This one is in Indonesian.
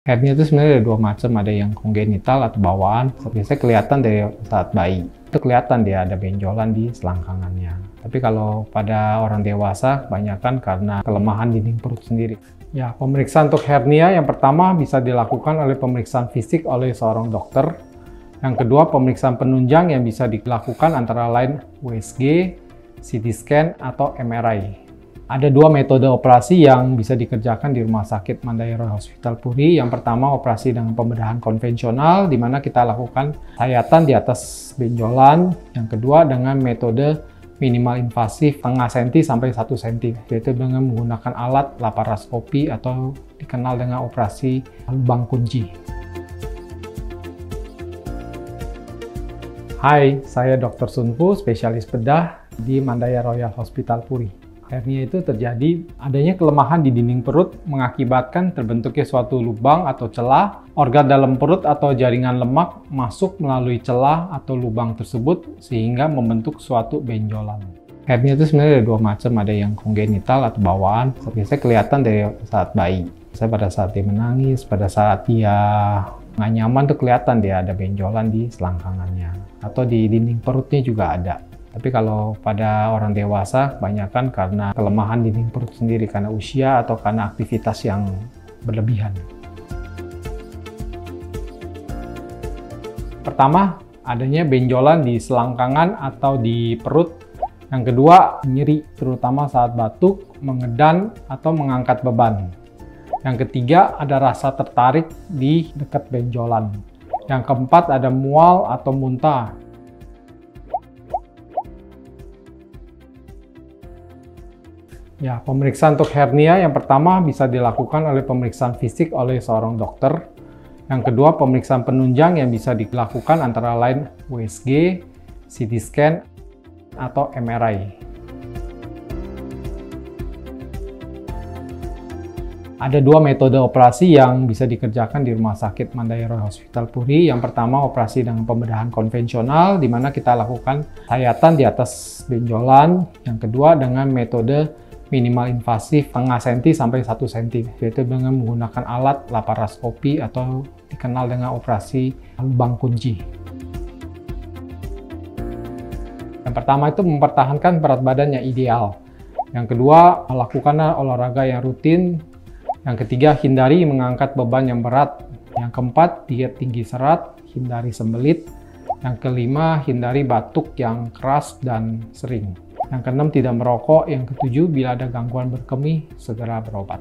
Hernia itu sebenarnya ada dua macam, ada yang kongenital atau bawaan. Biasanya kelihatan dari saat bayi. Itu kelihatan dia ada benjolan di selangkangannya. Tapi kalau pada orang dewasa, kebanyakan karena kelemahan dinding perut sendiri. Ya, pemeriksaan untuk hernia yang pertama bisa dilakukan oleh pemeriksaan fisik oleh seorang dokter. Yang kedua, pemeriksaan penunjang yang bisa dilakukan antara lain USG, CT scan, atau MRI. Ada dua metode operasi yang bisa dikerjakan di Rumah Sakit Mandaya Royal Hospital Puri. Yang pertama, operasi dengan pembedahan konvensional, di mana kita lakukan sayatan di atas benjolan. Yang kedua, dengan metode minimal invasif setengah senti sampai 1 senti, yaitu dengan menggunakan alat laparoskopi atau dikenal dengan operasi lubang kunci. Hai, saya Dr. Sunfu, spesialis bedah di Mandaya Royal Hospital Puri. Hernia itu terjadi adanya kelemahan di dinding perut mengakibatkan terbentuknya suatu lubang atau celah. Organ dalam perut atau jaringan lemak masuk melalui celah atau lubang tersebut sehingga membentuk suatu benjolan. Hernia itu sebenarnya ada dua macam, ada yang kongenital atau bawaan. Biasanya kelihatan dari saat bayi. Saya pada saat dia menangis, pada saat dia nggak nyaman tuh kelihatan dia ada benjolan di selangkangannya. Atau di dinding perutnya juga ada. Tapi kalau pada orang dewasa, kebanyakan karena kelemahan dinding perut sendiri, karena usia atau karena aktivitas yang berlebihan. Pertama, adanya benjolan di selangkangan atau di perut. Yang kedua, nyeri, terutama saat batuk, mengedan, atau mengangkat beban. Yang ketiga, ada rasa tertarik di dekat benjolan. Yang keempat, ada mual atau muntah. Ya, pemeriksaan untuk hernia yang pertama bisa dilakukan oleh pemeriksaan fisik oleh seorang dokter. Yang kedua, pemeriksaan penunjang yang bisa dilakukan antara lain USG, CT scan, atau MRI. Ada dua metode operasi yang bisa dikerjakan di Rumah Sakit Mandaya Royal Hospital Puri. Yang pertama, operasi dengan pembedahan konvensional, di mana kita lakukan sayatan di atas benjolan. Yang kedua, dengan metode minimal invasif setengah senti sampai 1 senti, yaitu dengan menggunakan alat laparoskopi atau dikenal dengan operasi lubang kunci. Yang pertama itu mempertahankan berat badan yang ideal. Yang kedua, melakukan olahraga yang rutin. Yang ketiga, hindari mengangkat beban yang berat. Yang keempat, diet tinggi serat, hindari sembelit. Yang kelima, hindari batuk yang keras dan sering. Yang keenam, tidak merokok. Yang ketujuh, bila ada gangguan berkemih, segera berobat.